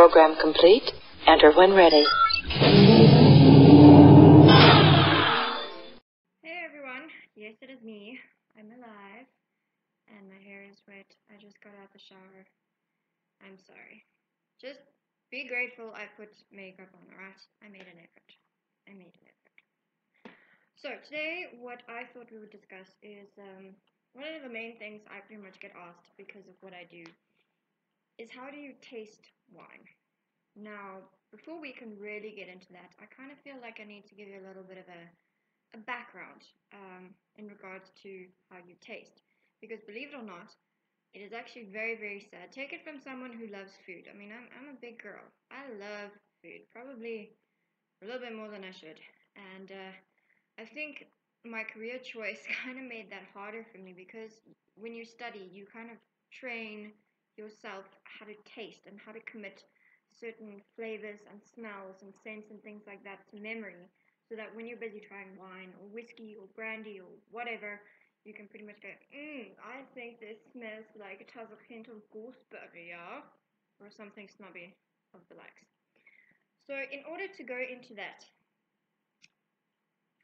Program complete. Enter when ready. Hey everyone, yes it is me. I'm alive and my hair is wet. I just got out the shower. I'm sorry. Just be grateful I put makeup on, alright? I made an effort. So today what I thought we would discuss is one of the main things I pretty much get asked because of what I do is how do you taste wine? Now, before we can really get into that, I kind of feel like I need to give you a little bit of a background in regards to how you taste. Because believe it or not, it is actually very, very sad. Take it from someone who loves food. I mean, I'm a big girl. I love food, probably a little bit more than I should. And I think my career choice kind of made that harder for me because when you study, you kind of train yourself how to taste and how to commit certain flavors and smells and scents and things like that to memory, so that when you're busy trying wine or whiskey or brandy or whatever, you can pretty much go, I think this smells like it has a hint of gooseberry, yeah? Or something snobby of the likes. So in order to go into that,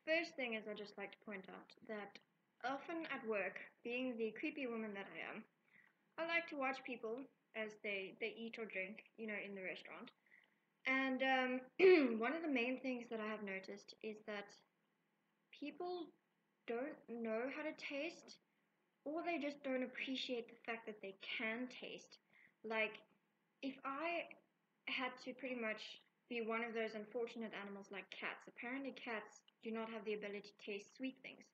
first thing is I just like to point out that often at work, being the creepy woman that I am, I like to watch people as they eat or drink, in the restaurant. And one of the main things that I have noticed is that people don't know how to taste, or they just don't appreciate the fact that they can taste. Like, if I had to pretty much be one of those unfortunate animals like cats, apparently cats do not have the ability to taste sweet things.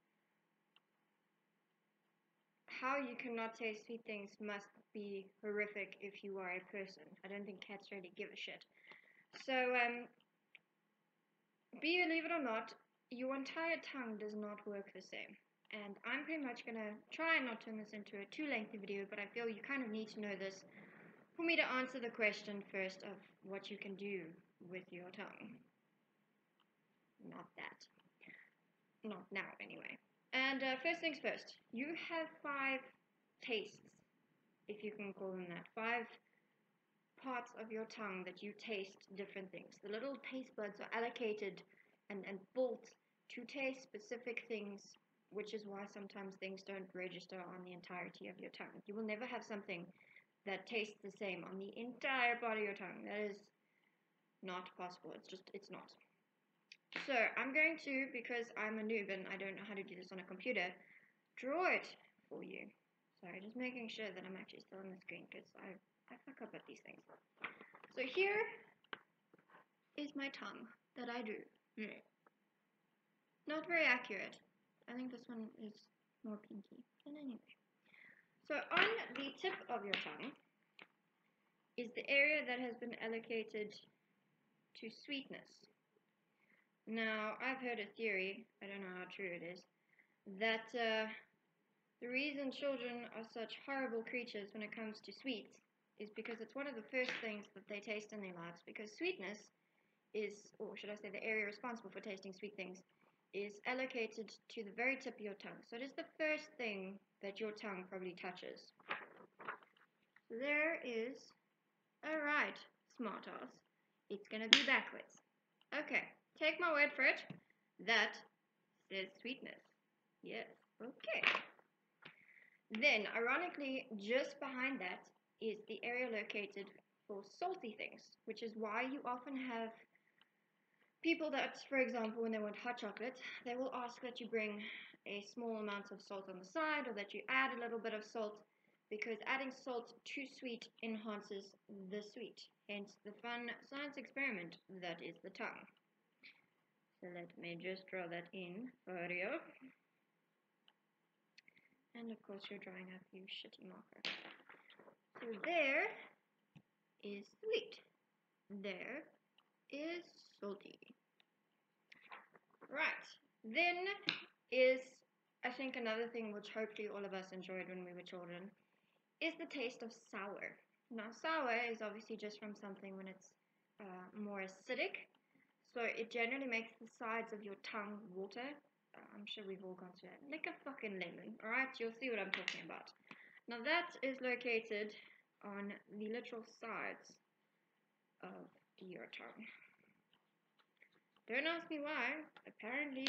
How you cannot taste sweet things must be horrific if you are a person. I don't think cats really give a shit. So, believe it or not, your entire tongue does not work the same. And I'm pretty much going to try and not turn this into a too lengthy video, but I feel you kind of need to know this for me to answer the question first of what you can do with your tongue. Not that. Not now, anyway. And first things first, you have 5 tastes, if you can call them that. 5 parts of your tongue that you taste different things. The little taste buds are allocated and built to taste specific things, which is why sometimes things don't register on the entirety of your tongue. You will never have something that tastes the same on the entire part of your tongue. That is not possible. It's not. So I'm going to, because I'm a noob and I don't know how to do this on a computer, draw it for you. Sorry, just making sure that I'm actually still on the screen because I fuck up at these things. So here is my tongue that I drew. Not very accurate. I think this one is more pinky. But anyway. So on the tip of your tongue is the area that has been allocated to sweetness. Now, I've heard a theory, I don't know how true it is, that the reason children are such horrible creatures when it comes to sweets is because it's one of the first things that they taste in their lives, because sweetness is, or should I say the area responsible for tasting sweet things, is allocated to the very tip of your tongue. So it is the first thing that your tongue probably touches. So there is, alright, smartass, it's gonna be backwards. Okay, take my word for it, that says sweetness. Yes, okay. Then, ironically, just behind that is the area located for salty things, which is why you often have people that, for example, when they want hot chocolate, they will ask that you bring a small amount of salt on the side, or that you add a little bit of salt, because adding salt to sweet enhances the sweet. Hence the fun science experiment that is the tongue. So let me just draw that in for you. And of course you're drawing up, you shitty marker. So there is sweet. There is salty. Right. Then is, I think, another thing which hopefully all of us enjoyed when we were children, is the taste of sour. Now, sour is obviously just from something when it's more acidic. So it generally makes the sides of your tongue water. I'm sure we've all gone through that. Like a fucking lemon, alright? You'll see what I'm talking about. Now that is located on the literal sides of your tongue. Don't ask me why. Apparently,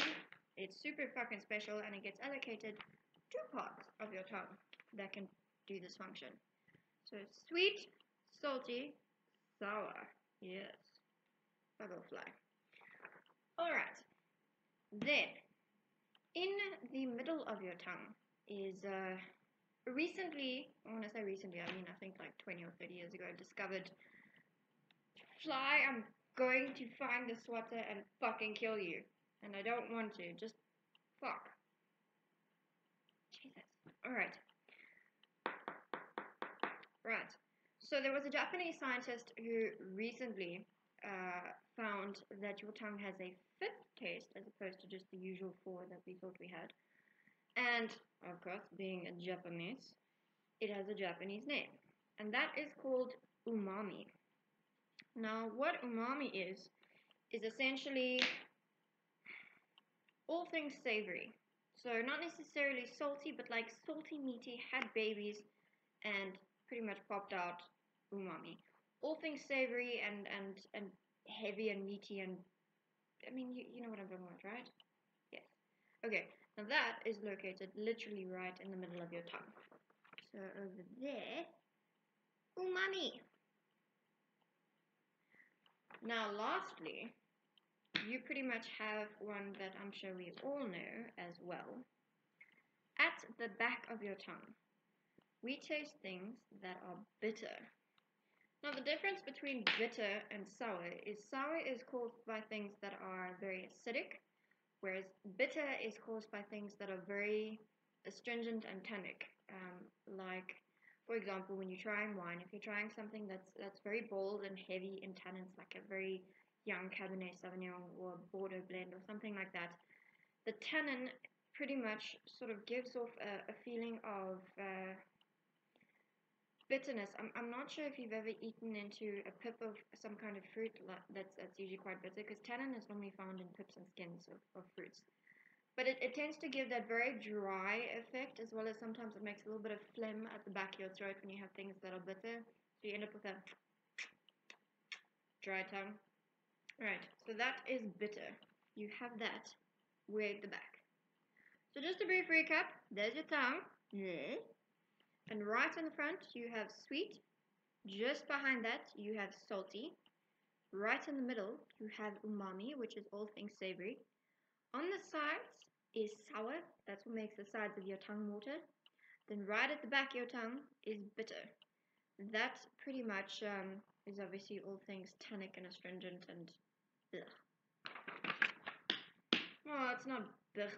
it's super fucking special and it gets allocated 2 parts of your tongue that can do this function. So sweet, salty, sour. Yes. Bubble fly. Alright. Then, in the middle of your tongue is recently, when I say recently, I mean I think like 20 or 30 years ago, discovered fly. I'm going to find the swatter and fucking kill you. And I don't want to, just fuck. Jesus. Alright. Right. So there was a Japanese scientist who recently found that your tongue has a 5th taste as opposed to just the usual 4 that we thought we had. And, of course, being a Japanese, it has a Japanese name. And that is called umami. Now, what umami is essentially all things savory. So not necessarily salty, but like salty, meaty, had babies, and pretty much popped out umami. All things savory and heavy and meaty and, I mean, you know what I'm talking about, right? Yes. Okay, now that is located literally right in the middle of your tongue. So over there, umami. Now lastly, you pretty much have one that I'm sure we all know as well. At the back of your tongue, we taste things that are bitter. Now the difference between bitter and sour is caused by things that are very acidic, whereas bitter is caused by things that are very astringent and tannic. Like, for example, when you're trying wine, if you're trying something that's very bold and heavy in tannins, like a very young Cabernet Sauvignon or a Bordeaux blend or something like that, the tannin pretty much sort of gives off a feeling of bitterness. I'm not sure if you've ever eaten into a pip of some kind of fruit that's usually quite bitter, because tannin is normally found in pips and skins of fruits. But it tends to give that very dry effect, as well as sometimes it makes a little bit of phlegm at the back of your throat when you have things that are bitter. So you end up with a dry tongue. Alright, so that is bitter. You have that way at the back. So just a brief recap, there's your tongue. Yeah. And right in the front, you have sweet. Just behind that, you have salty. Right in the middle, you have umami, which is all things savory. On the sides is sour. That's what makes the sides of your tongue water. Then right at the back of your tongue is bitter. That pretty much is obviously all things tannic and astringent and ugh. Well, it's not blech.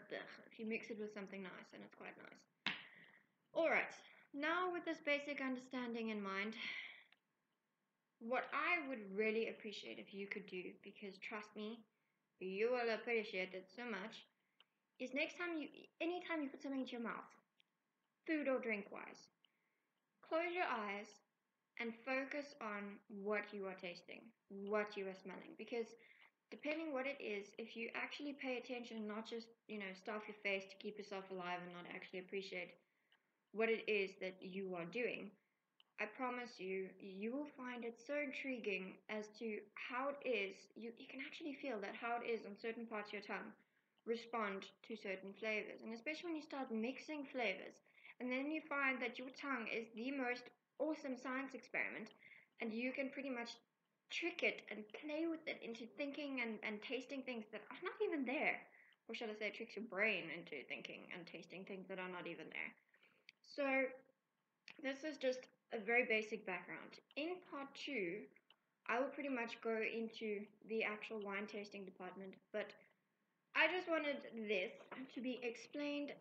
If you mix it with something nice, then it's quite nice. Alright, now with this basic understanding in mind, what I would really appreciate if you could do, because trust me, you will appreciate it so much, is anytime you put something into your mouth, food or drink wise, close your eyes and focus on what you are tasting, what you are smelling, because depending what it is, if you actually pay attention and not just, stuff your face to keep yourself alive and not actually appreciate what it is that you are doing, I promise you, you will find it so intriguing as to how it is, you can actually feel that how it is on certain parts of your tongue respond to certain flavors. And especially when you start mixing flavors, and then you find that your tongue is the most awesome science experiment, and you can pretty much trick it and play with it into thinking and tasting things that are not even there. Or shall I say, it tricks your brain into thinking and tasting things that are not even there. So, this is just a very basic background. In part 2, I will pretty much go into the actual wine tasting department, but I just wanted this to be explained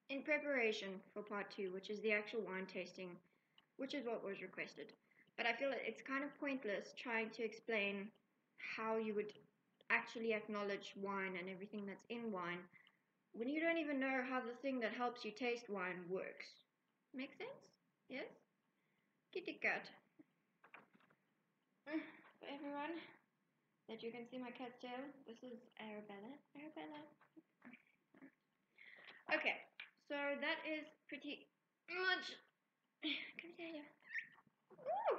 in preparation for part 2, which is the actual wine tasting, which is what was requested. But I feel it's kind of pointless trying to explain how you would actually acknowledge wine and everything that's in wine when you don't even know how the thing that helps you taste wine works. Make sense? Yes? Kitty cat. For everyone that you can see my cat's tail, this is Arabella. Okay, so that is pretty much. Come here. Woo!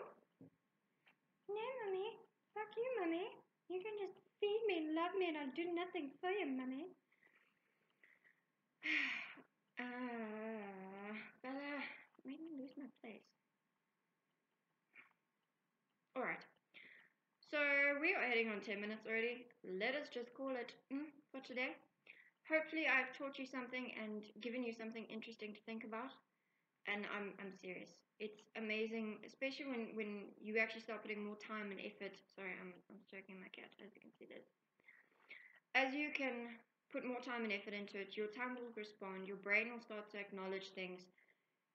can just feed me and love me and I'll do nothing for you, Mummy. Bella, made me lose my place. Alright. So we are heading on 10 minutes already. Let us just call it for today. Hopefully I've taught you something and given you something interesting to think about. And I'm serious. It's amazing, especially when you actually start putting more time and effort. Sorry, I'm stroking my cat, as you can see this. As you can put more time and effort into it, your tongue will respond, your brain will start to acknowledge things.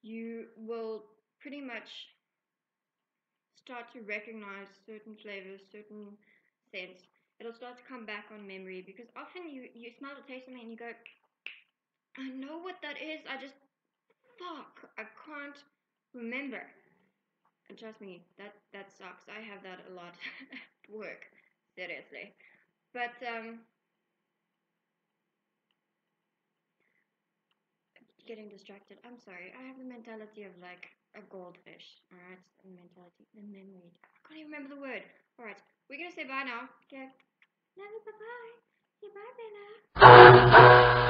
You will pretty much start to recognize certain flavors, certain scents. It'll start to come back on memory because often you smell or taste something and you go, I know what that is, fuck, I can't remember. And trust me, that sucks. I have that a lot at work, seriously. But getting distracted. I'm sorry. I have the mentality of like a goldfish. Alright, the mentality, the memory. I can't even remember the word. Alright, we're gonna say bye now. Okay. Love you, bye bye. Say bye, Bella.